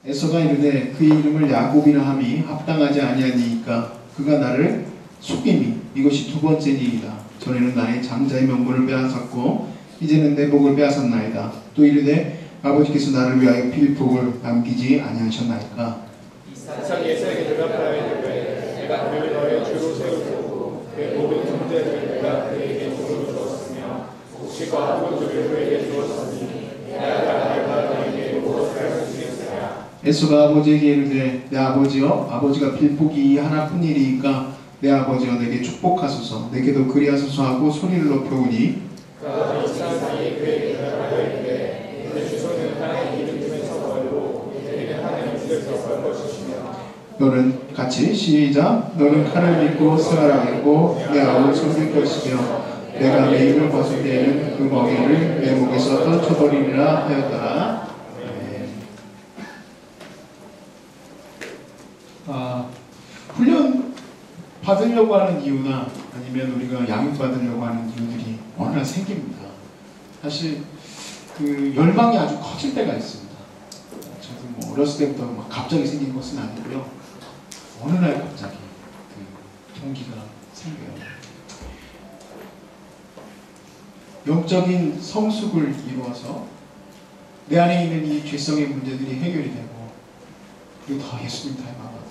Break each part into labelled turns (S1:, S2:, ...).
S1: 에서가 이르되 그의 이름을 야곱이라 함이 합당하지 아니하니까 그가 나를 속임이 이것이 두 번째니이다. 전에는 나의 장자의 명분을 빼앗았고 이제는 내 복을 빼앗았나이다. 또 이르되 아버지께서 나를 위하여 필복을 남기지 아니하셨나이까.
S2: 이삭이 에서에게 대답하여 이르되 내가 그를 너의 주로 세우고 그의 모든 존재를 내가 그에게 주로 주었으며 옥시과 아버지를 그에게 주었으니 내가 너에게 무엇을 할 수 있으랴.
S1: 에서가 아버지에게 이르되 내 아버지여 아버지가 필복이 하나뿐이니까 내 아버지여 내게 축복하소서 내게도 그리하소서 하고 소리를 높여오니
S2: 그가 이삭이 그에게 대답하여 이르되 내 주소는 하나님 이름 중에서 멀고 내게는 하나님 집에서 멀 것이시며
S1: 너는 같이 시작. 너는 칼을 믿고 생활하겠고 내 아우를 섬길 것이며 내가 내 입을 벗을 때에는 그 멍에를 내 목에서 떨쳐버리리라 하였더라. 훈련 받으려고 하는 이유나 아니면 우리가 양육 받으려고 하는 이유들이 어느 날 생깁니다. 사실 그 열망이 아주 커질 때가 있습니다. 저도 뭐 어렸을 때부터 막 갑자기 생긴 것은 아니고요. 어느 날 갑자기 그 동기가 생겨요. 영적인 성숙을 이루어서 내 안에 있는 이 죄성의 문제들이 해결이 되고 그리고 더 예수님 닮아가고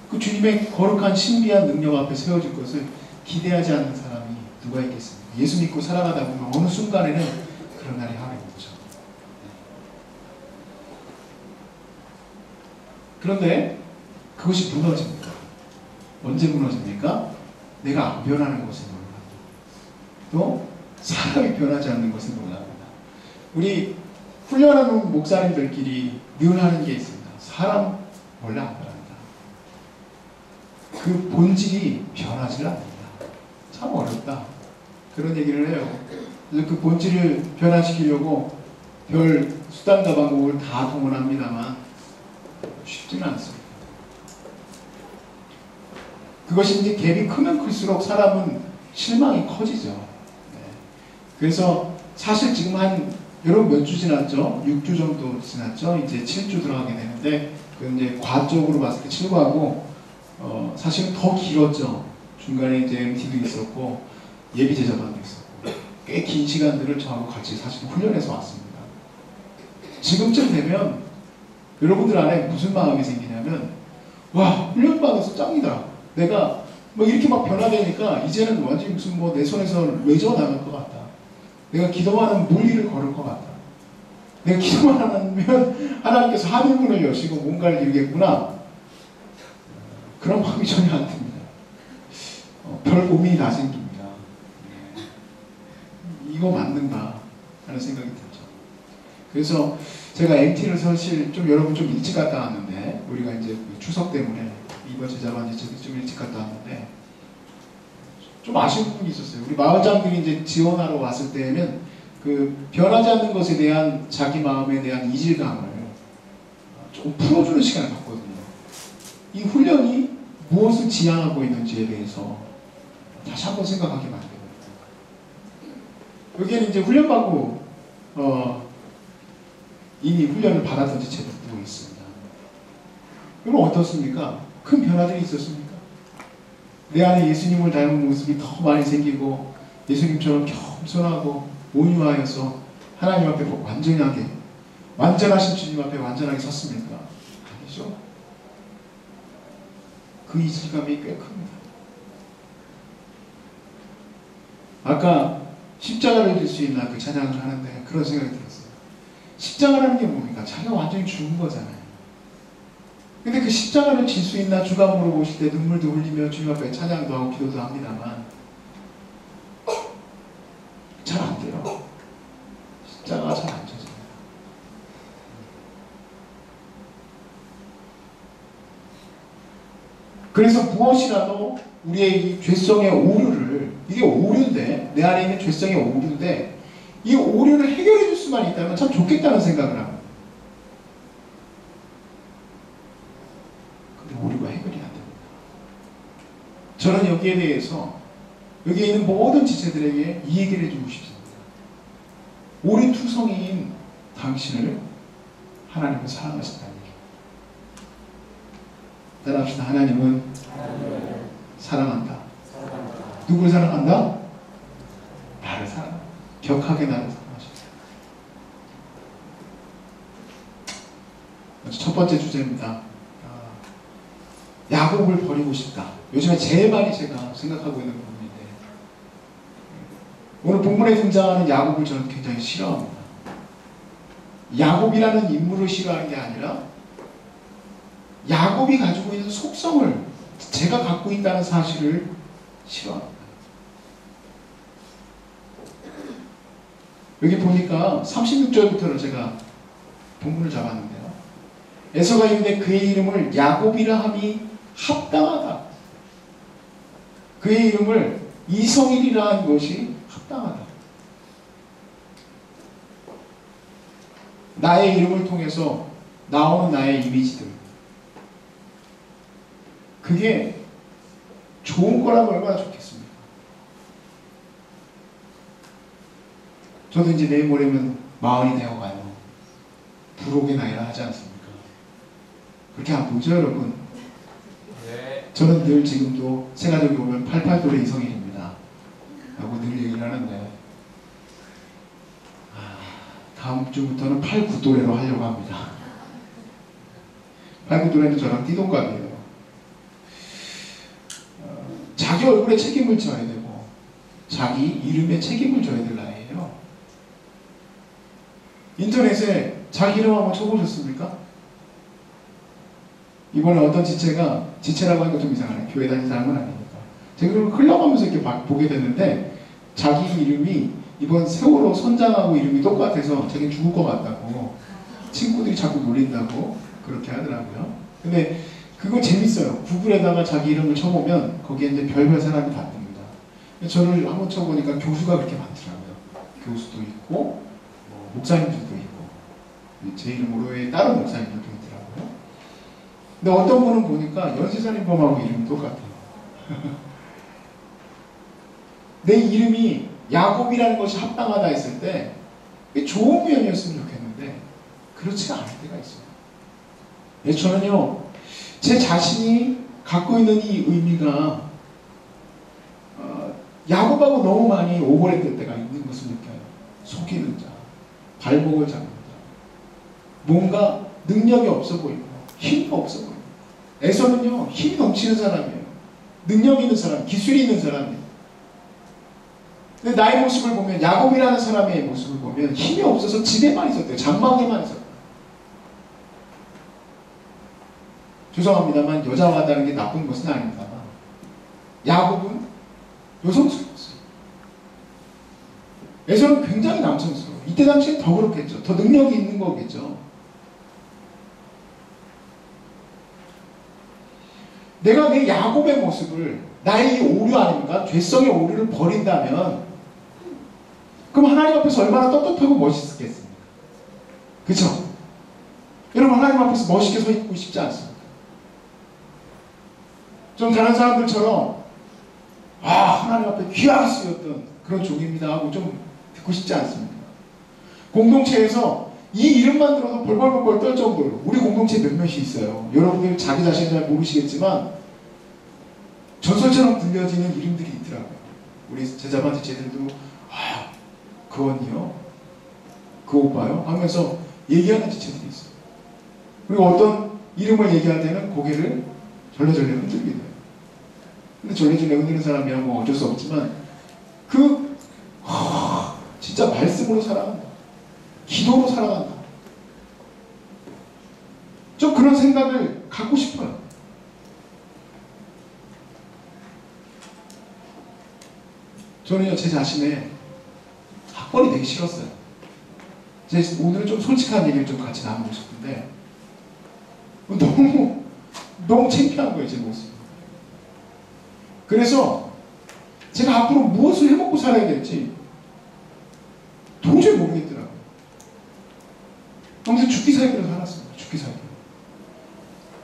S1: 그 주님의 거룩한 신비한 능력 앞에 세워질 것을 기대하지 않는 사람이 누가 있겠습니까? 예수 믿고 살아가다 보면 어느 순간에는 그런 날이 하루 오죠. 그런데 그것이 무너집니다. 언제 무너집니까? 내가 안 변하는 것에 놀랍니다. 또 사람이 변하지 않는 것에 놀랍니다. 우리 훈련하는 목사님들끼리 늘 하는 게 있습니다. 사람 원래 안 변한다. 그 본질이 변하지 않는다. 참 어렵다. 그런 얘기를 해요. 그래서 그 본질을 변화시키려고 별 수단과 방법을 다 동원합니다만 쉽지는 않습니다. 그것이 이제 갭이 크면 클수록 사람은 실망이 커지죠. 네. 그래서 사실 지금 여러분 몇 주 지났죠? 6주 정도 지났죠? 이제 7주 들어가게 되는데 그 이제 과적으로 봤을 때 7과고 사실은 더 길었죠. 중간에 이제 MT도 있었고 예비 제자반도 있었고 꽤 긴 시간들을 저하고 같이 사실 훈련해서 왔습니다. 지금쯤 되면 여러분들 안에 무슨 마음이 생기냐면 와 훈련 받아서 짱이다. 내가 뭐 이렇게 막 변화되니까 이제는 완전히 무슨 뭐 내 손에서 레저 나갈 것 같다. 내가 기도만 하면 물리를 걸을 것 같다. 내가 기도만 하면 하나님께서 하늘문을 여시고 뭔가를 이루겠구나. 그런 마음이 전혀 안 듭니다. 별 고민이 다 생깁니다. 이거 맞는가 하는 생각이 들죠. 그래서 제가 MT를 사실 여러분 좀 일찍 갔다 왔는데 우리가 이제 추석 때문에 이번 제자반이 좀 일찍 갔다 왔는데 좀 아쉬운 부분이 있었어요. 우리 마을장들이 이제 지원하러 왔을 때에는 그 변하지 않는 것에 대한 자기 마음에 대한 이질감을 좀 풀어주는 시간을 갖거든요. 이 훈련이 무엇을 지향하고 있는지에 대해서 다시 한번 생각하게 만듭니다. 여기에는 이제 훈련받고 이미 훈련을 받았던 지체들도 있습니다. 그럼 어떻습니까? 큰 변화들이 있었습니까? 내 안에 예수님을 닮은 모습이 더 많이 생기고 예수님처럼 겸손하고 온유하여서 하나님 앞에 완전하신 주님 앞에 완전하게 섰습니까? 아니죠. 그 이질감이 꽤 큽니다. 아까 십자가를 질 수 있나 그 찬양을 하는데 그런 생각이 들었어요. 십자가라는 게 뭡니까? 자기가 완전히 죽은 거잖아요. 근데 그 십자가를 질 수 있나 주가 물어보실 때 눈물도 흘리며 주님 앞에 찬양도 하고 기도도 합니다만 잘 안 돼요. 십자가가 잘 안 져져요. 그래서 무엇이라도 우리의 이 죄성의 오류를, 이게 오류인데, 내 안에 있는 죄성의 오류인데 이 오류를 해결해 줄 수만 있다면 참 좋겠다는 생각을 합니다. 근데 오류가 해결이 안 됩니다. 저는 여기에 대해서 여기에 있는 모든 지체들에게 이 얘기를 해주고 싶습니다. 오류투성이인 당신을 하나님은 사랑하신다는 얘기입니다. 따라합시다. 하나님은 사랑한다. 누굴 사랑한다? 나를 사랑한다. 격하게 나를 사랑하셨어요. 첫 번째 주제입니다. 야곱을 버리고 싶다. 요즘에 제일 많이 제가 생각하고 있는 부분인데, 오늘 본문에 등장하는 야곱을 저는 굉장히 싫어합니다. 야곱이라는 인물을 싫어하는 게 아니라 야곱이 가지고 있는 속성을, 제가 갖고 있다는 사실을 싫어합니다. 여기 보니까 36절부터를 제가 본문을 잡았는데요. 에서가 이르되 그의 이름을 야곱이라 함이 합당하다. 그의 이름을 이성일이라 한 것이 합당하다. 나의 이름을 통해서 나오는 나의 이미지들, 그게 좋은 거라면 얼마나 좋겠습니까? 저도 이제 내일 모레면 40이 되어가요. 부록의 나이라 하지 않습니까? 그렇게 안 보죠, 여러분?
S2: 네.
S1: 저는 늘 지금도 생활력이 오면 88돌의 이성일입니다 라고 늘 얘기를 하는데, 다음 주부터는 89도래로 하려고 합니다. 89도래는 저랑 띠동갑이에요. 자기 얼굴에 책임을 져야 되고 자기 이름에 책임을 져야 될 나이에요. 인터넷에 자기 이름 한번 쳐보셨습니까? 이번에 어떤 지체라고 하니까 좀 이상하네. 교회 다니는 사람은 아니니까. 제가 그걸 흘러가면서 이렇게 보게 됐는데, 자기 이름이 이번 세월호 선장하고 이름이 똑같아서 자기 죽을 것 같다고 친구들이 자꾸 놀린다고 그렇게 하더라고요. 근데 그거 재밌어요. 구글에다가 자기 이름을 쳐보면 거기에 이제 별별 사람이 다 뜹니다. 저를 한번 쳐보니까 교수가 그렇게 많더라고요. 교수도 있고 목사님들도 있고 제 이름으로의 다른 목사님들도 있더라고요. 근데 어떤 분은 보니까 연쇄살인범하고 이름이 똑같아요. 내 이름이 야곱이라는 것이 합당하다 했을 때 좋은 면이었으면 좋겠는데 그렇지가 않을 때가 있어요. 저는요, 제 자신이 갖고 있는 이 의미가 야곱하고 너무 많이 오버랩될 때가 있는 것을 느껴요. 속이는 자, 발목을 잡는 자, 뭔가 능력이 없어 보이고 힘이 없어 보이고. 에서는요, 힘이 넘치는 사람이에요. 능력이 있는 사람, 기술이 있는 사람이에요. 근데 나의 모습을 보면, 야곱이라는 사람의 모습을 보면 힘이 없어서 집에만 있었대요. 장막에만 있었대요. 죄송합니다만 여자와 다른 게 나쁜 것은 아닙니다만 야곱은 여성스러웠어요. 에서는 굉장히 남성스러워요. 이때 당시에 더 그렇겠죠. 더 능력이 있는 거겠죠. 내가 내 야곱의 모습을, 나의 이 오류 아닙니까? 죄성의 오류를 버린다면 그럼 하나님 앞에서 얼마나 떳떳하고 멋있겠습니까? 그쵸? 여러분, 하나님 앞에서 멋있게 서 있고 싶지 않습니까? 좀 다른 사람들처럼 하나님 앞에 귀하게 쓰였던 그런 종입니다 하고 좀 듣고 싶지 않습니까? 공동체에서 이 이름만 들어도 벌벌벌 떨 정도로, 우리 공동체 몇몇이 있어요. 여러분들 자기 자신은 잘 모르시겠지만 전설처럼 들려지는 이름들이 있더라고요. 우리 제자반 지체들도 그 언니요? 그 오빠요? 하면서 얘기하는 지체들이 있어요. 그리고 어떤 이름을 얘기할 때는 고개를 절레절레 흔들게 돼요. 근데 절레절레 흔드는 사람이야 뭐 어쩔 수 없지만 진짜 말씀으로 살아간다. 기도로 살아간다. 좀 그런 생각을 갖고 싶어요. 저는요, 제 자신의 학벌이 되게 싫었어요. 오늘은 좀 솔직한 얘기를 좀 같이 나누고 싶은데 너무 창피한 거예요, 제 모습. 그래서 제가 앞으로 무엇을 해먹고 살아야 될지 도저히 모르겠더라고요. 아무튼 죽기 살기로 살았습니다. 죽기 살기로.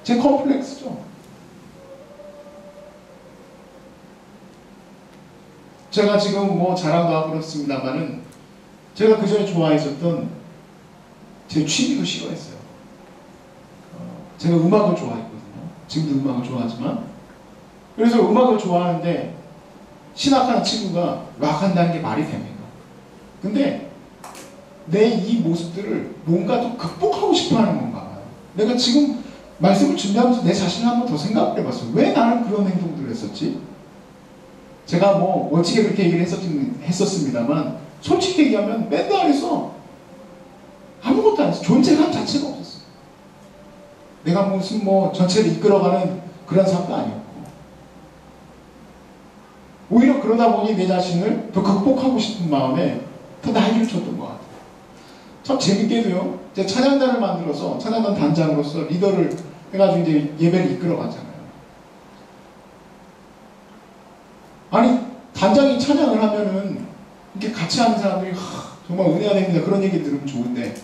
S1: 제 컴플렉스죠. 제가 지금 뭐 자랑도 하고 그렇습니다만은 제가 그 전에 좋아했었던 제 취미도 싫어했어요. 제가 음악을 좋아했거든요. 지금도 음악을 좋아하지만. 그래서 음악을 좋아하는데 신학하는 친구가 락한다는 게 말이 됩니까? 근데 내 이 모습들을 뭔가 좀 극복하고 싶어 하는 건가 봐요. 내가 지금 말씀을 준비하면서 내 자신을 한번 더 생각을 해봤어요. 왜 나는 그런 행동들을 했었지? 제가 뭐 멋지게 그렇게 얘기를 했었습니다만 솔직히 얘기하면 밴드 안에서 아무것도 안 했어요. 존재감 자체가 없었어요. 내가 무슨 뭐 전체를 이끌어가는 그런 사람도 아니었고, 오히려 그러다 보니 내 자신을 더 극복하고 싶은 마음에 더 나이를 줬던 것 같아요. 참 재밌게도요, 이제 찬양단을 만들어서 찬양단 단장으로서 리더를 해가지고 이제 예배를 이끌어갔잖아요. 아니, 단장이 찬양을 하면은 이렇게 같이 하는 사람들이 정말 은혜가 됩니다. 그런 얘기 들으면 좋은데,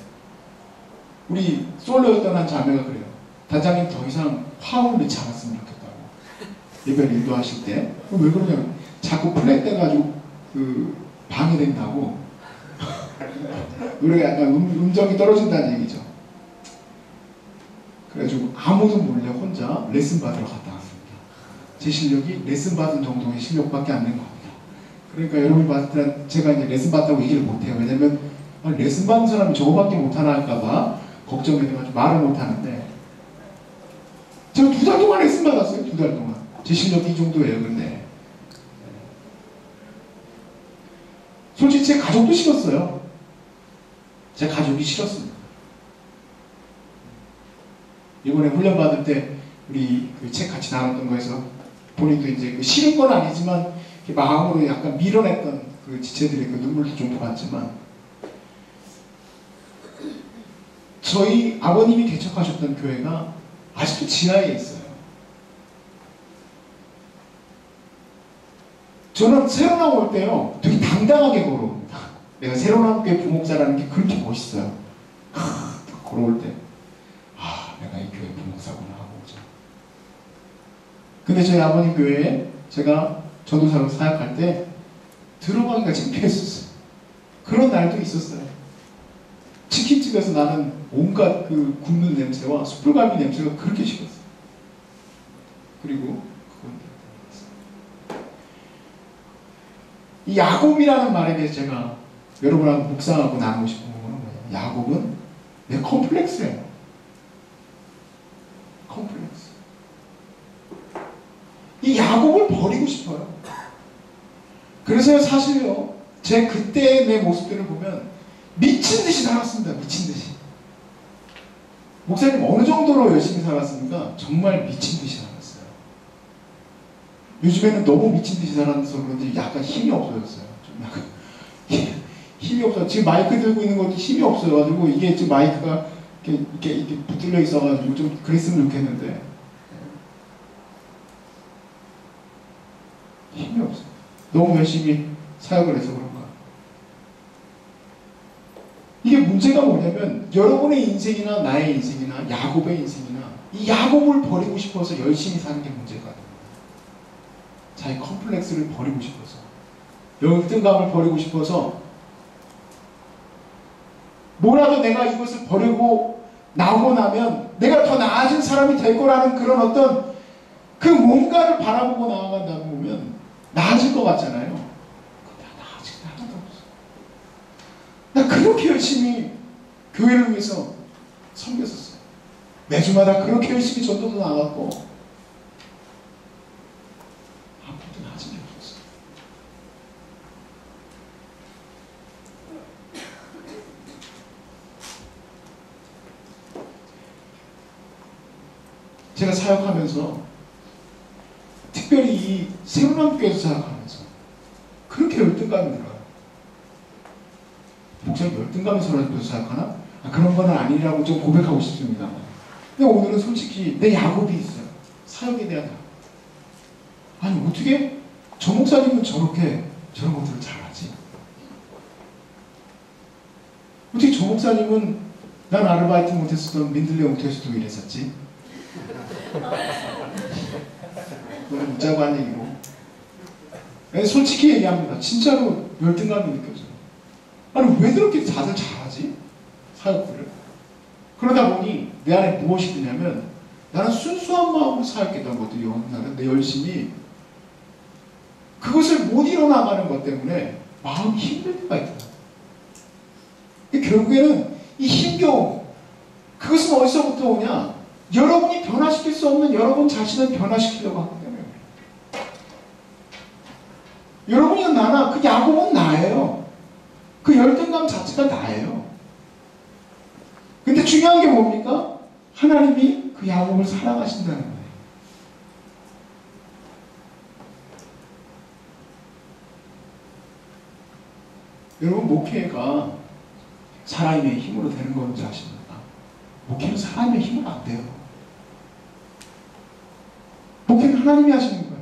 S1: 우리 솔로였던 한 자매가 그래요. 단장님 더 이상 화음을 넣지 않았으면 좋겠다고. 예배를 인도하실 때. 왜 그러냐면 자꾸 플랫 돼가지고 방해된다고. 노래가 약간 음정이 떨어진다는 얘기죠. 그래가지고 아무도 몰래 혼자 레슨 받으러 갔다 왔습니다. 제 실력이 레슨 받은 정도의 실력밖에 안 된 겁니다. 그러니까 여러분이 봤을 때 제가 이제 레슨 받다고 얘기를 못해요. 왜냐면 레슨 받은 사람이 저거밖에 못하나 할까봐 걱정이 돼가지고 말을 못하는데, 제가 2달 동안 레슨 받았어요. 2달 동안. 제 실력이 이 정도예요. 근데 솔직히 제 가족도 싫었어요. 제 가족이 싫었습니다. 이번에 훈련 받을 때 우리 그 책 같이 나눴던 거에서 본인도 이제 그 싫은 건 아니지만 마음으로 약간 밀어냈던 그 지체들의 그 눈물도 좀 보았지만, 저희 아버님이 개척하셨던 교회가 아직도 지하에 있어요. 저는 새로 나올 때요, 되게 당당하게 걸어옵니다. 내가 새로 나온 교회 부목사라는 게 그렇게 멋있어요. 걸어올 때, 내가 이 교회 부목사구나 하고 오죠. 근데 저희 아버님 교회에 제가 전도사로 사역할 때 들어가기가 창피했었어요. 그런 날도 있었어요. 치킨집에서 나는 온갖 그 굽는 냄새와 숯불갈비 냄새가 그렇게 싫었어요. 그리고 이 야곱이라는 말에 대해서 제가 여러분하고 묵상하고 나누고 싶은 거는 뭐냐면, 야곱은 내 컴플렉스예요. 컴플렉스. 이 야곱을 버리고 싶어요. 그래서 사실요, 제 그때의 내 모습들을 보면 미친 듯이 살았습니다. 미친 듯이. 목사님 어느 정도로 열심히 살았습니까? 정말 미친 듯이 살았어요. 요즘에는 너무 미친 듯이 살아서 그런지 약간 힘이 없어졌어요. 좀 약간 힘이 없어요. 지금 마이크 들고 있는 것도 힘이 없어가지고, 이게 지금 마이크가 이렇게 붙들려 있어가지고 좀 그랬으면 좋겠는데 힘이 없어요. 너무 열심히 사역을 해서 그런가. 이게 문제가 뭐냐면, 여러분의 인생이나 나의 인생이나 야곱의 인생이나 이 야곱을 버리고 싶어서 열심히 사는 게 문제가 돼요. 자기 컴플렉스를 버리고 싶어서, 열등감을 버리고 싶어서, 뭐라도 내가 이것을 버리고 나오고 나면 내가 더 나아진 사람이 될 거라는 그런 어떤 그 뭔가를 바라보고 나아간다고 보면 나아질 것 같잖아요. 근데 나아질 게 하나도 없어. 나 그렇게 열심히 교회를 위해서 섬겼었어요. 매주마다 그렇게 열심히 전도도 나갔고 아무것도 나아진 게 없었어요. 제가 사역하면서, 특별히 이 세운남교회에서 사역하면서 그렇게 열등감이 들어요. 목사님 열등감이 서로 사역하나? 그런 건 아니라고 좀 고백하고 싶습니다. 근데 오늘은 솔직히 내 야곱이 있어요. 사역에 대한 야곱. 아니 어떻게 저 목사님은 저렇게 저런 것들을 잘하지? 어떻게 저 목사님은 난 아르바이트 못했었던 민들레 옹토에서도 일했었지? 너무 웃자고 한 얘기고. 솔직히 얘기합니다. 진짜로 열등감이 느껴져요. 아니 왜 그렇게 다들 잘하지? 사역들을. 그러다 보니 내 안에 무엇이 드냐면 나는 순수한 마음으로 살겠다는 것도 나는 내 열심히 그것을 못 이뤄나가는 것 때문에 마음이 힘들 때가 있다. 결국에는 이 힘겨움, 그것은 어디서부터 오냐? 여러분이 변화시킬 수 없는 여러분 자신을 변화시키려고 하기 때문에. 여러분이나 나나 그 야곱은 나예요. 그 열등감 자체가 나예요. 근데 중요한 게 뭡니까? 하나님이 그 야곱을 사랑하신다는 거예요. 여러분, 목회가 사람의 힘으로 되는 건지 아십니까? 목회는 사람의 힘으로 안 돼요. 목회는 하나님이 하시는 거예요.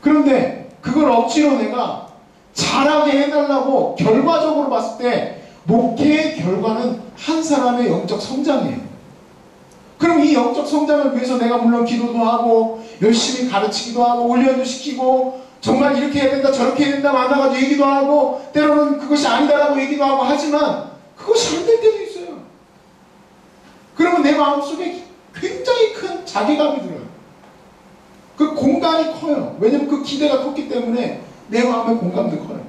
S1: 그런데 그걸 억지로 내가 잘하게 해달라고 결과적으로 봤을 때 목회의 결과는 한 사람의 영적 성장이에요. 그럼 이 영적 성장을 위해서 내가 물론 기도도 하고 열심히 가르치기도 하고 훈련도 시키고 정말 이렇게 해야 된다 저렇게 해야 된다 만나가지고 얘기도 하고 때로는 그것이 아니다라고 얘기도 하고 하지만 그것이 안 될 때도 있어요. 그러면 내 마음속에 굉장히 큰 자괴감이 들어요. 그 공간이 커요. 왜냐면 그 기대가 컸기 때문에 내 마음의 공감도 커요.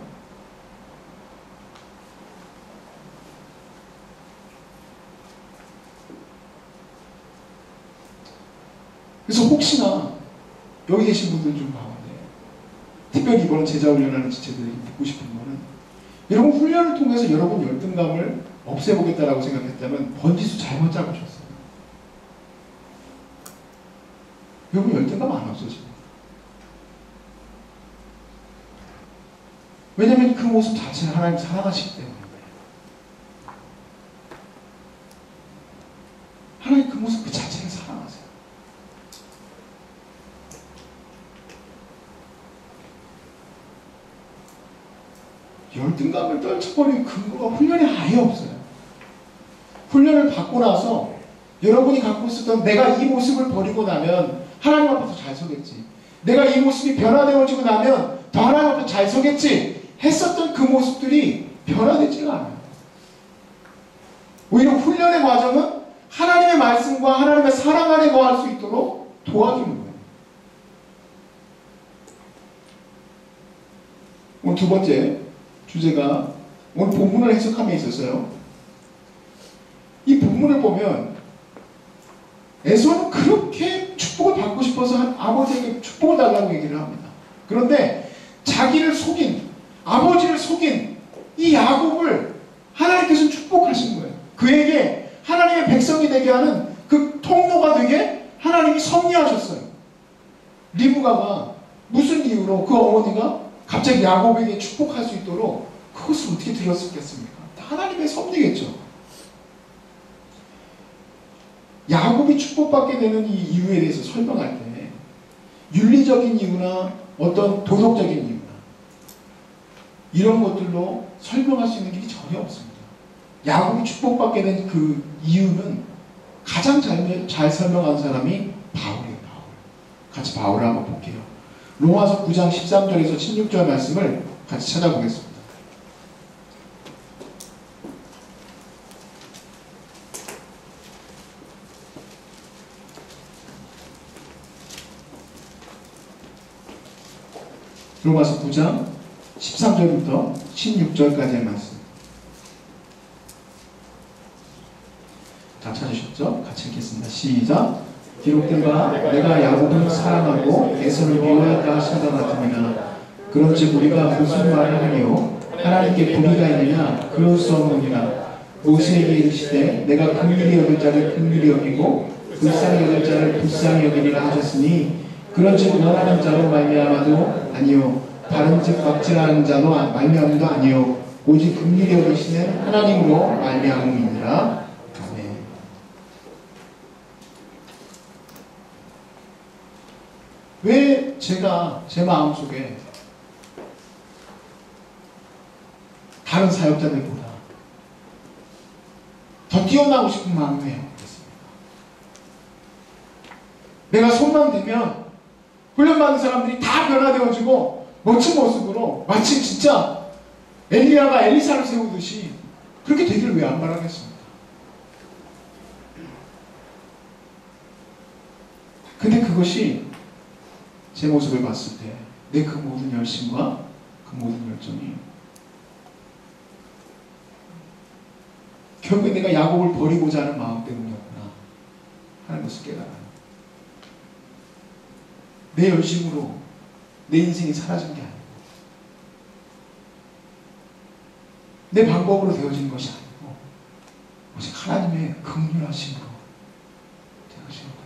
S1: 그래서 혹시나 여기 계신 분들 좀 가운데 특별히 이번 제자훈련하는 지체들에게 듣고 싶은 거는 여러분 훈련을 통해서 여러분 열등감을 없애보겠다라고 생각했다면 번지수 잘못 잡으셨어요. 여러분 열등감 안 없어집니다. 왜냐하면 그 모습 자체는 하나님 사랑하시기 때문에 하나님 그 모습 그 자체를 사랑하세요. 열등감을 떨쳐버리는 근거가 훈련이 아예 없어요. 훈련을 받고 나서 여러분이 갖고 있었던 내가 이 모습을 버리고 나면 하나님 앞에서 잘 서겠지. 내가 이 모습이 변화되어지고 나면 더 하나님 앞에서 잘 서겠지. 했었던 그 모습들이 변화되지가 않아요. 오히려 훈련의 과정은 하나님의 말씀과 하나님의 사랑 안에 거할 수 있도록 도와주는 거예요. 오늘 두 번째 주제가 오늘 본문을 해석함에 있었어요. 이 본문을 보면 에서는 그렇게 축복을 받고 싶어서 아버지에게 축복을 달라고 얘기를 합니다. 그런데 자기를 속인 아버지를 속인 이 야곱을 하나님께서는 축복하신 거예요. 그에게 하나님의 백성이 되게 하는 그 통로가 되게 하나님이 섭리하셨어요. 리브가가 무슨 이유로 그 어머니가 갑자기 야곱에게 축복할 수 있도록 그것을 어떻게 들었겠습니까? 하나님의 섭리겠죠. 야곱이 축복받게 되는 이 이유에 대해서 설명할 때 윤리적인 이유나 어떤 도덕적인 이유나 이런 것들로 설명할 수 있는 길이 전혀 없습니다. 야곱이 축복받게 된 그 이유는 가장 잘 설명한 사람이 바울이에요. 바울. 같이 바울을 한번 볼게요. 로마서 9장 13절에서 16절 말씀을 같이 찾아보겠습니다. 로마서 9장 13절부터 16절까지의 말씀. 다 찾으셨죠? 같이 읽겠습니다. 시작. 기록된 바 내가 야곱을 사랑하고 에서를 미워했다 하신 것 같으니라. 그런즉 우리가 무슨 말을 하리요? 하나님께 불의가 있느냐? 그럴 수 없느니라. 모세에게 이르시되 내가 긍휼히 여길 자를 긍휼히 여기고 불쌍히 여길 자를 불쌍히 여기리라 하셨으니 그런즉 원하는 자로 말미암아도 아니요 다른 즉 박질하는 자로 말미암도 아니요 오직 긍휼히 여기시는 하나님으로 말미암음이니라. 아멘. 왜 제가 제 마음속에 다른 사역자들보다 더 뛰어나고 싶은 마음이 왜 없겠습니까? 내가 손만 대면 훈련받은 사람들이 다 변화되어지고 멋진 모습으로 마치 진짜 엘리야가 엘리사를 세우듯이 그렇게 되기를 왜 안 바라겠습니까? 근데 그것이 제 모습을 봤을 때 내 그 모든 열심과 그 모든 열정이 결국에 내가 야곱을 버리고자 하는 마음 때문이었구나 하는 것을 깨달아요. 내 열심으로 내 인생이 사라진 게 아니고 내 방법으로 되어진 것이 아니고 오직 하나님의 긍휼하심으로 되어진 겁니다.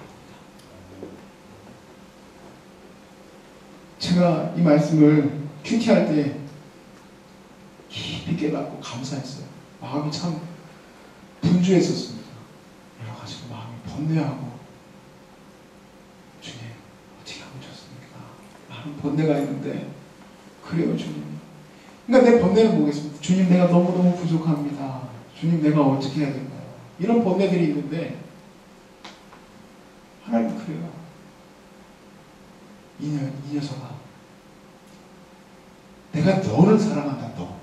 S1: 제가 이 말씀을 큐티할 때 깊이 깨닫고 감사했어요. 마음이 참 분주했었습니다. 여러 가지로 마음이 번뇌하고 주님 어떻게 하면 좋습니까? 많은 번뇌가 있는데 그래요 주님. 그러니까 내 번뇌는 뭐겠습니까? 주님 내가 너무너무 부족합니다. 주님 내가 어떻게 해야 될까요? 이런 번뇌들이 있는데 하나님 그래요. 이 녀석아 내가 너를 사랑한다. 너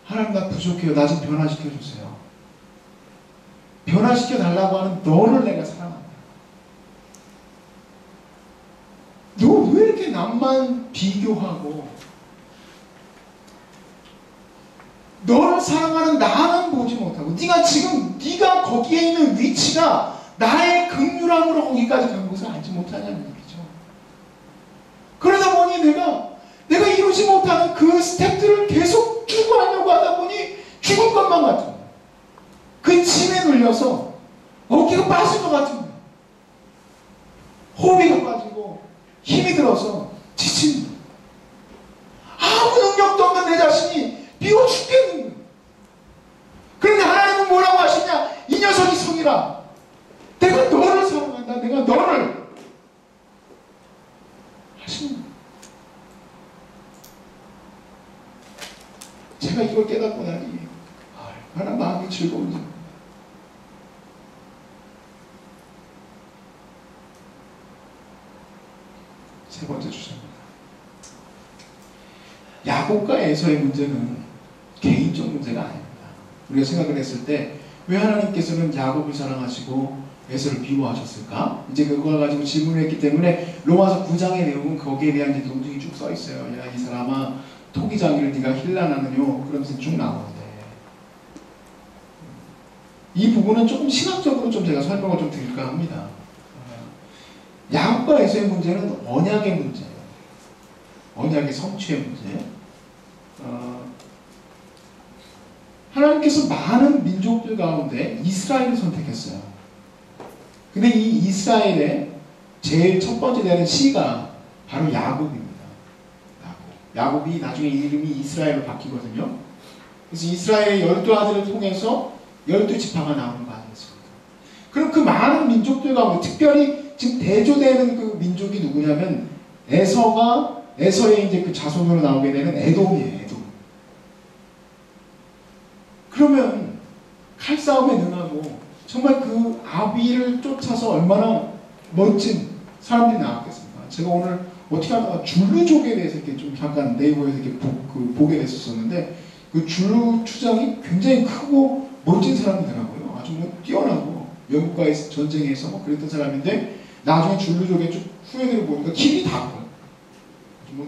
S1: 하나님 나 부족해요. 나 좀 변화시켜 주세요. 변화시켜 달라고 하는 너를 내가 사랑한다. 너 왜 이렇게 남만 비교하고 너를 사랑하는 나는 보지 못하고 네가 거기에 있는 위치가 나의 긍휼함으로 거기까지 간 것을 알지 못하냐는 얘기죠. 그러다 보니 내가 이루지 못하는 그 스텝들을 계속 추구하려고 하다 보니 죽을 것만 같은 거예요. 그 짐에 눌려서 어깨가 빠질 것 같은 거예요. 호흡이 빠지고 힘이 들어서 지친 거예요. 아무 능력도 없는 내 자신이 비워 죽겠는 거예요. 그런데 하나님은 뭐라고 하시냐? 이 녀석이 성이라. 내가 너를 사랑한다. 내가 너를 하시는 거예요. 제가 이걸 깨닫고 나니 얼마나 마음이 즐거운지. 세 번째 주제입니다. 야곱과 에서의 문제는 개인적 문제가 아닙니다. 우리가 생각을 했을 때 왜 하나님께서는 야곱을 사랑하시고 에서를 미워하셨을까? 이제 그걸 가지고 질문을 했기 때문에 로마서 9장의 내용은 거기에 대한 이제 논증이 쭉 써 있어요. 야, 이 사람아 토기장이를 네가 힐난하느뇨? 그러면서 쭉 나오는데 이 부분은 조금 시각적으로 좀 제가 설명을 좀 드릴까 합니다. 야곱과 에서의 문제는 언약의 문제예요. 언약의 성취의 문제. 하나님께서 많은 민족들 가운데 이스라엘을 선택했어요. 근데 이 이스라엘의 제일 첫 번째 되는 씨가 바로 야곱입니다. 야곱이 나중에 이름이 이스라엘로 바뀌거든요. 그래서 이스라엘의 12아들을 통해서 12지파가 나오는 거 아니겠습니까? 그럼 그 많은 민족들 가운데 특별히 지금 대조되는 그 민족이 누구냐면 에서의 이제 그 자손으로 나오게 되는 에돔이에요. 에돔. 그러면 칼싸움에 능하고 정말 그 아비를 쫓아서 얼마나 멋진 사람들이 나왔겠습니까? 제가 오늘 어떻게 하다가 줄루족에 대해서 이렇게 좀 잠깐 네이버에서 이렇게 보게 됐었는데 그 줄루 추장이 굉장히 크고 멋진 사람이더라고요. 아주 뭐 뛰어나고 영국과의 전쟁에서 뭐 그랬던 사람인데 나중에 줄루족의 쭉 후예들을 보니까 키가 다 커요. 뭐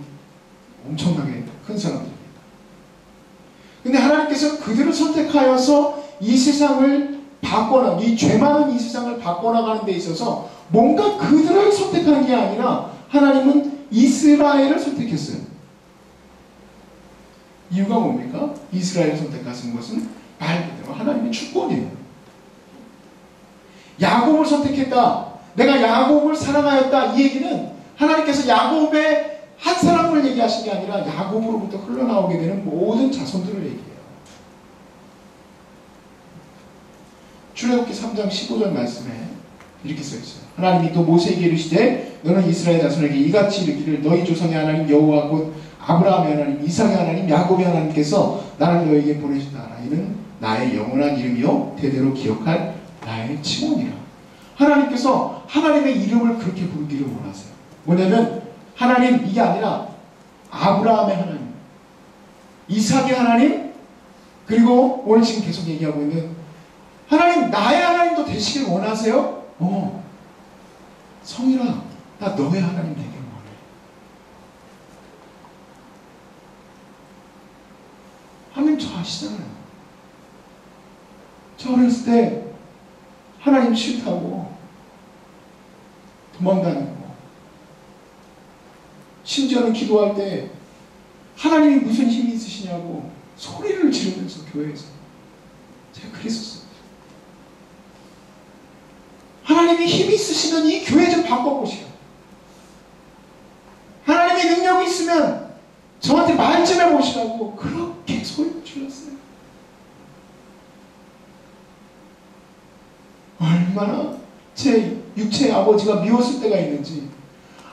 S1: 엄청나게 큰 사람들입니다. 근데 하나님께서 그들을 선택하여서 이 세상을 이 죄 많은 이 세상을 바꿔나가는 데 있어서 뭔가 그들을 선택한 게 아니라 하나님은 이스라엘을 선택했어요. 이유가 뭡니까? 이스라엘을 선택하신 것은 말 그대로 하나님의 주권이에요. 야곱을 선택했다. 내가 야곱을 사랑하였다. 이 얘기는 하나님께서 야곱의 한 사람을 얘기하신 게 아니라 야곱으로부터 흘러나오게 되는 모든 자손들을 얘기해요. 출애굽기 3장 15절 말씀에 이렇게 써있어요. 하나님이 또 모세에게 이르시되 너는 이스라엘 자손에게 이같이 이르기를 너희 조상의 하나님 여호와 곧 아브라함의 하나님 이삭의 하나님 야곱의 하나님께서 나를 너에게 보내셨다. 이는 나의 영원한 이름이요 대대로 기억할 나의 칭호니라. 하나님께서 하나님의 이름을 그렇게 부르기를 원하세요. 뭐냐면 하나님 이게 아니라 아브라함의 하나님 이삭의 하나님 그리고 오늘 지금 계속 얘기하고 있는 하나님 나의 하나님도 되시길 원하세요? 성일아, 나 너의 하나님 되기를 원해. 하나님 저 아시잖아요. 저 어렸을 때 하나님 싫다고 도망다니고, 심지어는 기도할 때 하나님이 무슨 힘이 있으시냐고 소리를 지르면서 교회에서 제가 그랬었어요. 하나님이 힘이 있으시면 이 교회 좀 바꿔보시오. 하나님의 능력이 있으면 저한테 말 좀 해보시라고 그렇게 소리를 질렀어요. 얼마나 제 육체의 아버지가 미웠을 때가 있는지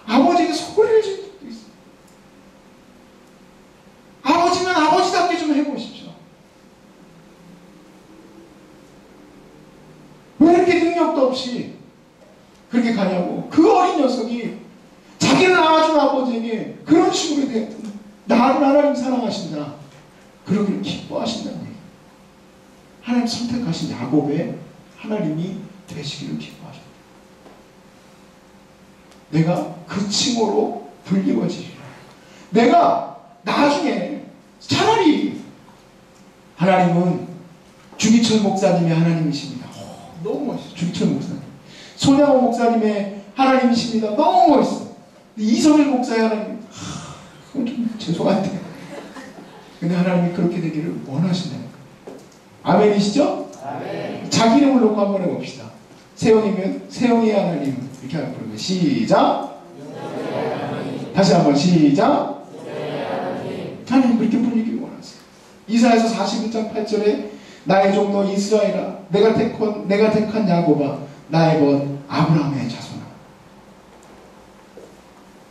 S1: 아버지에게 소리를 지른 적도 있어요. 아버지면 아버지답게 좀 해보십시오. 왜 이렇게 능력도 없이 그렇게 가냐고. 그 어린 녀석이 자기를 낳아준 아버지에게 그런 식으로 대했던, 나를 하나님 사랑하신다, 그러기를 기뻐하신다는 얘기. 하나님 선택하신 야곱의 하나님이 되시기를 기뻐하셨다. 내가 그 칭호로 불리워지리라. 내가 나중에 차라리 하나님은 주기철 목사님의 하나님이십니다. 너무 멋있어. 주기철 목사님. 손양호 목사님의 하나님이십니다. 너무 멋있어. 이성일 목사의 하나님, 그건 좀 죄송한데, 근데 하나님이 그렇게 되기를 원하신다는 거예요. 아멘이시죠? 아멘. 자기 이름을 놓고 한번 해봅시다. 세영이면 세영이의 하나님, 이렇게 하면 부르면 시작. 다시 한번 시작. 하나님 그렇게 불리길 원하세요. 이사야서 41장 8절에 나의 종로 이스라엘아, 내가 택한 야곱아, 나의 벗 아브라함의 자손아.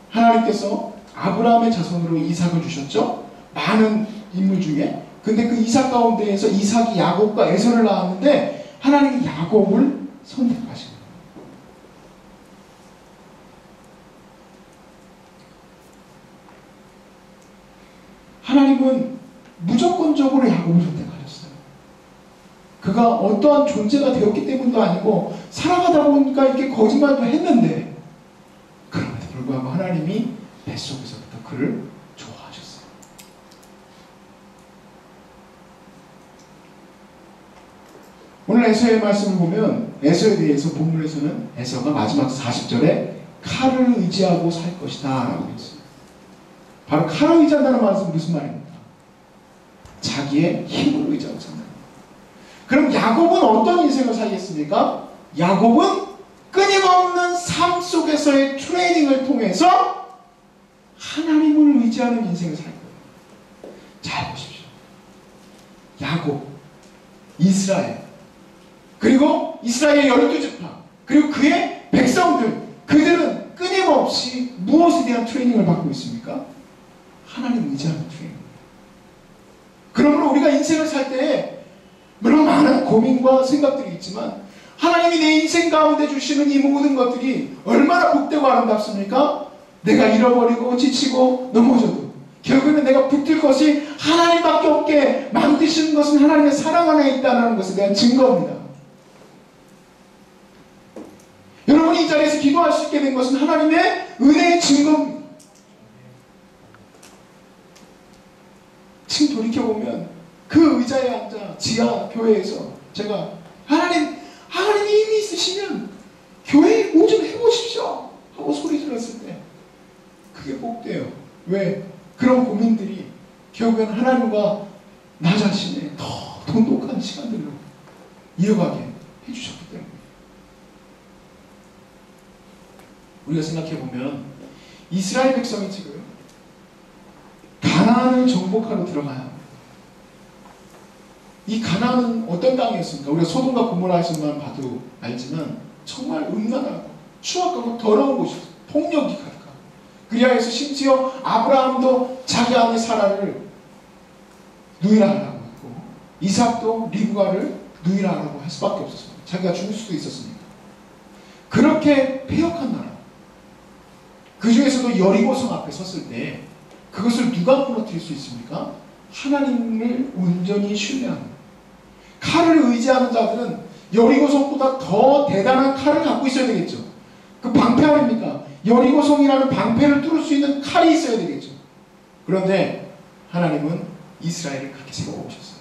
S1: 하나님께서 아브라함의 자손으로 이삭을 주셨죠. 많은 인물 중에. 근데 그 이삭 가운데에서 이삭이 야곱과 에서를 낳았는데 하나님이 야곱을 선택하신 거예요. 하나님은 무조건적으로 야곱을 선택하셨어요. 그가 어떠한 존재가 되었기 때문도 아니고 살아가다 보니까 이렇게 거짓말도 했는데, 그럼에도 불구하고 하나님이 뱃속에서부터 그를 좋아하셨어요. 오늘 에서의 말씀을 보면 에서에 대해서 본문에서는 에서가 마지막 40절에 칼을 의지하고 살 것이다 라고 했어요. 바로 칼을 의지한다는 말은 무슨 말입니까? 자기의 힘을 의지하고 산다. 그럼 야곱은 어떤 인생을 살겠습니까? 야곱은 끊임없는 삶 속에서의 트레이닝을 통해서 하나님을 의지하는 인생을 살 거예요. 잘 보십시오. 야곱, 이스라엘, 그리고 이스라엘의 12지파, 그리고 그의 백성들, 그들은 끊임없이 무엇에 대한 트레이닝을 받고 있습니까? 하나님을 의지하는 트레이닝. 그러므로 우리가 인생을 살 때에 물론 많은 고민과 생각들이 있지만 하나님이 내 인생 가운데 주시는 이 모든 것들이 얼마나 복되고 아름답습니까? 내가 잃어버리고 지치고 넘어져도 결국에는 내가 붙들 것이 하나님밖에 없게 만드시는 것은 하나님의 사랑 안에 있다는 것에 대한 증거입니다. 여러분이 이 자리에서 기도할 수 있게 된 것은 하나님의 은혜의 증거입니다. 지금 돌이켜보면 그 의자에 앉아 지하 교회에서 제가 하나님이 힘이 있으시면 교회에 뭐 좀 해보십시오 하고 소리 질렀을 때 그게 복돼요. 왜? 그런 고민들이 결국엔 하나님과 나 자신의 더 돈독한 시간들로 이어가게 해주셨기 때문에. 우리가 생각해보면 이스라엘 백성이 지금 가나안을 정복하러 들어가야 합니다. 이 가나안은 어떤 땅이었습니까? 우리가 소돔과 고모라에서만 봐도 알지만 정말 음란하고 추악하고 더러운 곳이었어요. 폭력이 가득하고. 그리하여서 심지어 아브라함도 자기 아내 사라를 누이라하라고 했고 이삭도 리브가를 누이라하라고 할 수밖에 없었습니다. 자기가 죽을 수도 있었으니까. 그렇게 폐역한 나라. 그 중에서도 여리고성 앞에 섰을 때 그것을 누가 무너뜨릴 수 있습니까? 하나님을 온전히 신뢰하는, 칼을 의지하는 자들은 여리고성보다 더 대단한 칼을 갖고 있어야 되겠죠. 그 방패 아닙니까? 여리고성이라는 방패를 뚫을 수 있는 칼이 있어야 되겠죠. 그런데 하나님은 이스라엘을 그렇게 세워오셨어요.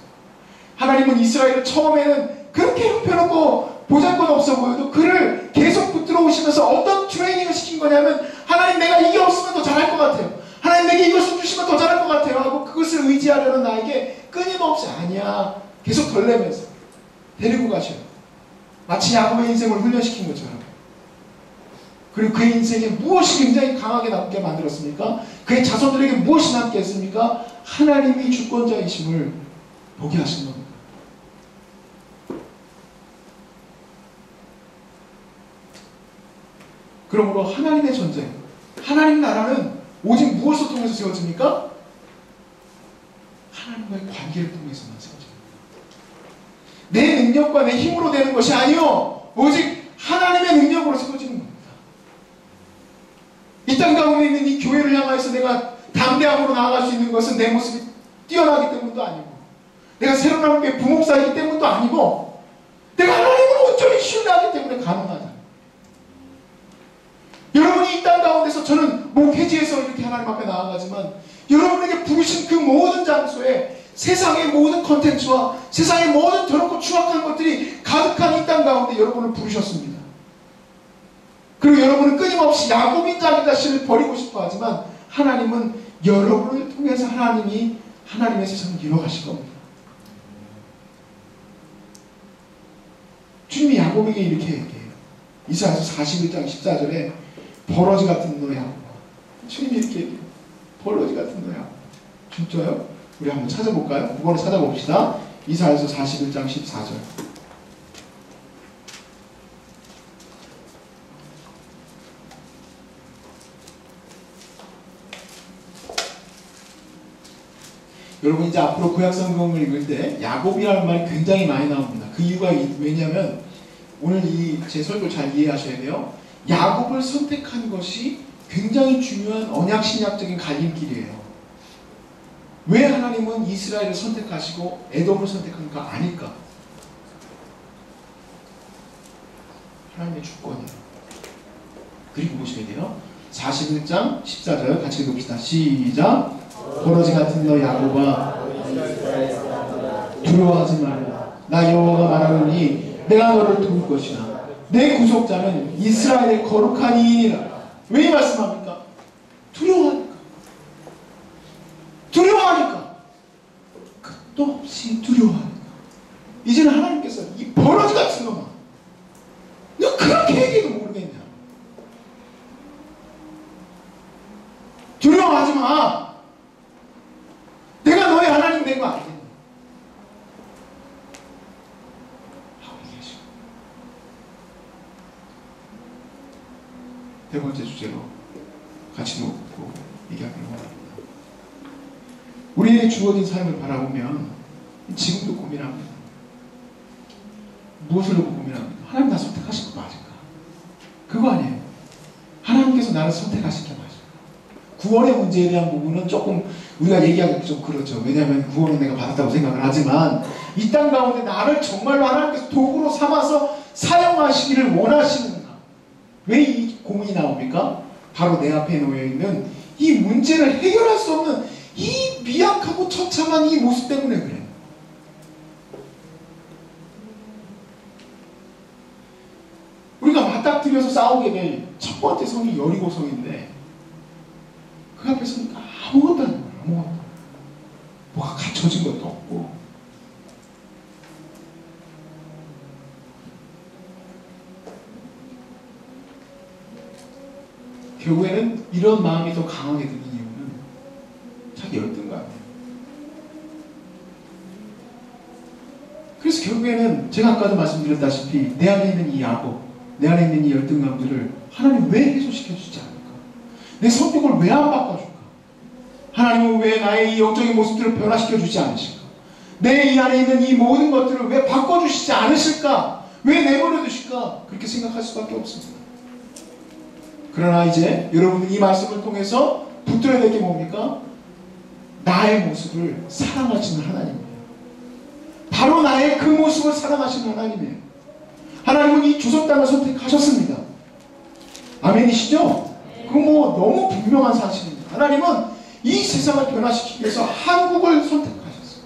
S1: 하나님은 이스라엘을 처음에는 그렇게 형편없고 보잘것없어 보여도 그를 계속 붙들어 오시면서 어떤 트레이닝을 시킨 거냐면, 하나님 내가 이게 없으면 더 잘할 것 같아요. 하나님 내게 이것을 주시면 더 잘할 것 같아요 하고 그것을 의지하려는 나에게 끊임없이 아니야 계속 덜내면서 데리고 가셔요. 마치 야곱의 인생을 훈련시킨 것처럼. 그리고 그의 인생에 무엇이 굉장히 강하게 남게 만들었습니까? 그의 자손들에게 무엇이 남게 했습니까? 하나님이 주권자이심을 보게 하신 겁니다. 그러므로 하나님의 전쟁, 하나님 나라는 오직 무엇을 통해서 세워집니까? 하나님과의 관계를 통해서만 세워집니다. 내 능력과 내 힘으로 되는 것이 아니요, 오직 하나님의 능력으로 세워지는 겁니다. 이 땅 가운데 있는 이 교회를 향해서 내가 담대함으로 나아갈 수 있는 것은 내 모습이 뛰어나기 때문도 아니고, 내가 새로 나온 게 부목사이기 때문도 아니고, 내가 하나님을 온전히 신뢰하기 때문에 가능하다. 여러분이 이 땅 가운데서, 저는 목회지에서 이렇게 하나님 앞에 나아가지만, 여러분에게 부르신 그 모든 장소에 세상의 모든 컨텐츠와 세상의 모든 더럽고 추악한 것들이 가득한 이 땅 가운데 여러분을 부르셨습니다. 그리고 여러분은 끊임없이 야곱인 자기 자신을 버리고 싶어 하지만, 하나님은 여러분을 통해서 하나님이 하나님의 세상을 이뤄가실 겁니다. 주님이 야곱에게 이렇게 얘기해요. 이사야서 41장 14절에 버러지 같은 너 야곱아. 주님이 이렇게 얘기해요. 버러지 같은 너 야곱아. 진짜요? 우리 한번 찾아볼까요? 그거를 찾아봅시다. 이사야서 41장 14절. 여러분 이제 앞으로 구약성경을 읽을 때 야곱이라는 말이 굉장히 많이 나옵니다. 그 이유가 왜냐하면 오늘 이 제 설교 잘 이해하셔야 돼요. 야곱을 선택한 것이 굉장히 중요한 언약신약적인 갈림길이에요. 왜 하나님은 이스라엘을 선택하시고 에돔을 선택하는가 아닐까? 하나님의 주권이에요. 그리고 보시면 돼요. 41장 14절 같이 읽읍시다. 시작. 버러지 같은 너 야곱아, 두려워하지 말라. 나 여호와가 말하노니 내가 너를 도울 것이나 내 구속자는 이스라엘의 거룩한 이인이라. 왜 이 말씀합니까? 두려워하니까. 두려워하니까. 끝도 없이 두려워하니까. 이제는 하나님께서 이 버러지 같은 놈아, 너 그렇게 얘기해도 모르겠냐? 두려워하지 마. 내가 너의 하나님 된 거 알겠니? 하고 얘기하시고. 네 번째 주제로 같이 놓고 얘기하기로 합니다. 우리의 주어진 삶을 바라보면 지금도 고민합니다. 무엇을 놓고 고민합니까? 하나님 나 선택하신 거 맞을까? 그거 아니에요. 하나님께서 나를 선택하신 게 맞을까? 구원의 문제에 대한 부분은 조금 우리가 얘기하기 좀 그렇죠. 왜냐하면 구원은 내가 받았다고 생각을 하지만, 이 땅 가운데 나를 정말로 하나님께서 도구로 삼아서 사용하시기를 원하시는가? 왜 이 고민이 나옵니까? 바로 내 앞에 놓여있는 이 문제를 해결할 수 없는 이 미약하고 처참한 이 모습 때문에 그래요. 우리가 맞닥뜨려서 싸우게 될 첫 번째 성이 여리고성인데, 그 앞에 서니까 아무것도 아니에요. 아무것도. 뭐가 갖춰진 것도 없고. 결국에는 이런 마음이 더 강하게 드는 이유는 자기 열등감이에요. 그래서 결국에는 제가 아까도 말씀드렸다시피 내 안에 있는 이 야곱, 내 안에 있는 이 열등감들을 하나님 왜 해소시켜주지 않을까? 내 성격을 왜 안 바꿔줄까? 하나님은 왜 나의 이 영적인 모습들을 변화시켜주지 않으실까? 내 이 안에 있는 이 모든 것들을 왜 바꿔주시지 않으실까? 왜 내버려 두실까? 그렇게 생각할 수밖에 없습니다. 그러나 이제 여러분은 이 말씀을 통해서 붙들어야 될 게 뭡니까? 나의 모습을 사랑하시는 하나님이에요. 바로 나의 그 모습을 사랑하시는 하나님이에요. 하나님은 이 조선 땅을 선택하셨습니다. 아멘이시죠? 그거 뭐 너무 분명한 사실입니다. 하나님은 이 세상을 변화시키기 위해서 한국을 선택하셨어요.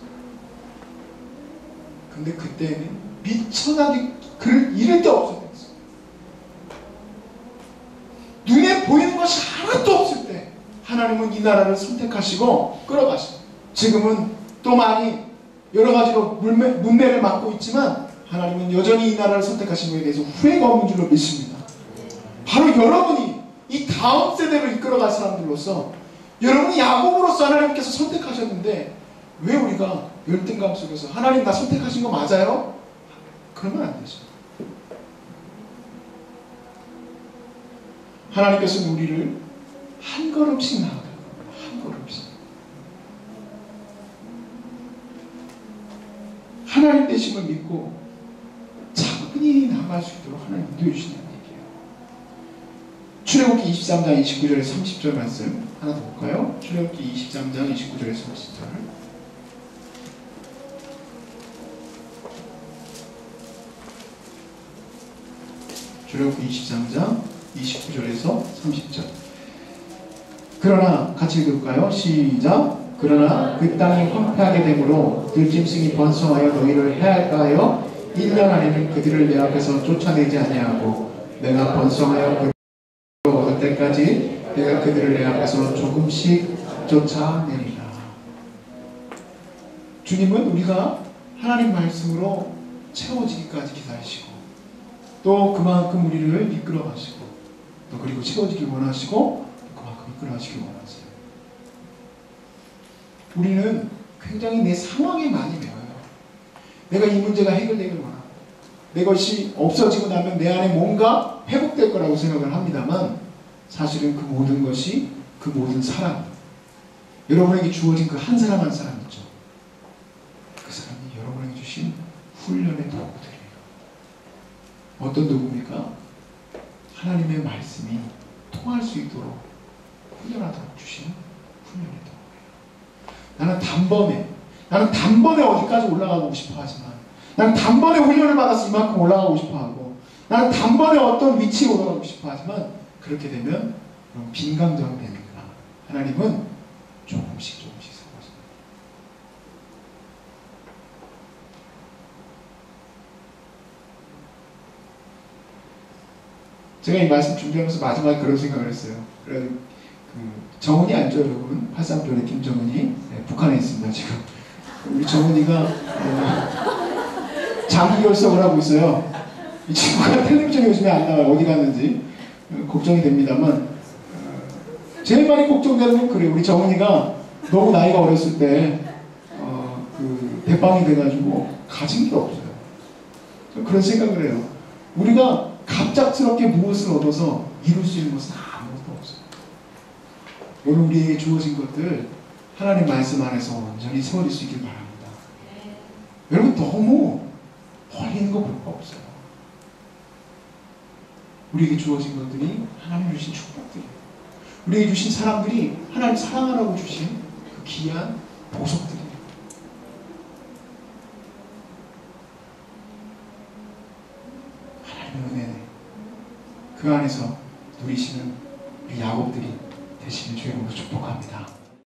S1: 근데 그때는 미천하게 그를 잃을 데 없었어요. 눈에 보이는 것이 하나도 없을 때 하나님은 이 나라를 선택하시고 끌어가시고, 지금은 또 많이 여러 가지로 문매를 맞고 있지만 하나님은 여전히 이 나라를 선택하신 것에 대해서 후회가 없는 줄로 믿습니다. 바로 여러분이 이 다음 세대를 이끌어갈 사람들로서, 여러분이 야곱으로서 하나님께서 선택하셨는데 왜 우리가 열등감 속에서 하나님 나 선택하신 거 맞아요? 그러면 안 되죠. 하나님께서는 우리를 한 걸음씩 나아가요. 한 걸음씩. 하나님 되심을 믿고 차분히 나아갈 수 있도록 하나님 인도해 주신다는 얘기예요. 출애굽기 23장 29절에 30절 말씀 하나 더 볼까요? 출애굽기 23장 29절에 30절. 출애굽기 23장 29절에서 30절. 그러나 같이 읽을까요? 시작. 그러나 그 땅이 황폐하게 되므로 들짐승이 번성하여 너희를 해할까 하여 1년 안에는 그들을 내 앞에서 쫓아내지 아니하고 내가 번성하여 그들을 얻을 때까지 내가 그들을 내 앞에서 조금씩 쫓아내리라. 주님은 우리가 하나님 말씀으로 채워지기까지 기다리시고, 또 그만큼 우리를 이끌어 가시고, 또 그리고 채워지길 원하시고, 그만큼 이끌어 가시길 원하세요. 우리는 굉장히 내 상황에 많이 매여요. 내가 이 문제가 해결되길 원하고, 내 것이 없어지고 나면 내 안에 뭔가 회복될 거라고 생각을 합니다만, 사실은 그 모든 것이, 그 모든 사람, 여러분에게 주어진 그 한 사람 한 사람 있죠. 그 사람이 여러분에게 주신 훈련의 도구들이에요. 어떤 도구입니까? 하나님의 말씀이 통할 수 있도록 훈련하도록 주신 훈련의 도구예요. 나는 단번에 어디까지 올라가고 싶어 하지만, 나는 단번에 훈련을 받아서 이만큼 올라가고 싶어 하고, 나는 단번에 어떤 위치에 올라가고 싶어 하지만, 그렇게 되면 빈강정이 됩니다. 하나님은 조금씩 세워집니다. 제가 이 말씀 준비하면서 마지막에 그런 생각을 했어요. 그래서 정은이 알죠, 여러분? 83조의 김정은이, 북한에 있습니다 지금. 우리 정은이가 장기 결석을 하고 있어요. 이 친구가 텔레비전에 요즘에 안 나와요. 어디 갔는지 걱정이 됩니다만, 제일 많이 걱정되는 건 그래요. 우리 정은이가 너무 나이가 어렸을 때 대빵이 돼가지고 가진 게 없어요. 그런 생각을 해요. 우리가 갑작스럽게 무엇을 얻어서 이룰 수 있는 것은 아무것도 없어요. 오늘 우리에게 주어진 것들 하나님 말씀 안에서 온전히 세워질 수 있길 바랍니다. 여러분, 너무 버리는 거 볼 거 없어요. 우리에게 주어진 것들이 하나님 주신 축복들이에요. 우리에게 주신 사람들이 하나님 사랑하라고 주신 그 귀한 보석들이에요. 하나님의 은혜는 그 안에서 누리시는 우리 야곱들이 되시는 주의 이름으로 축복합니다.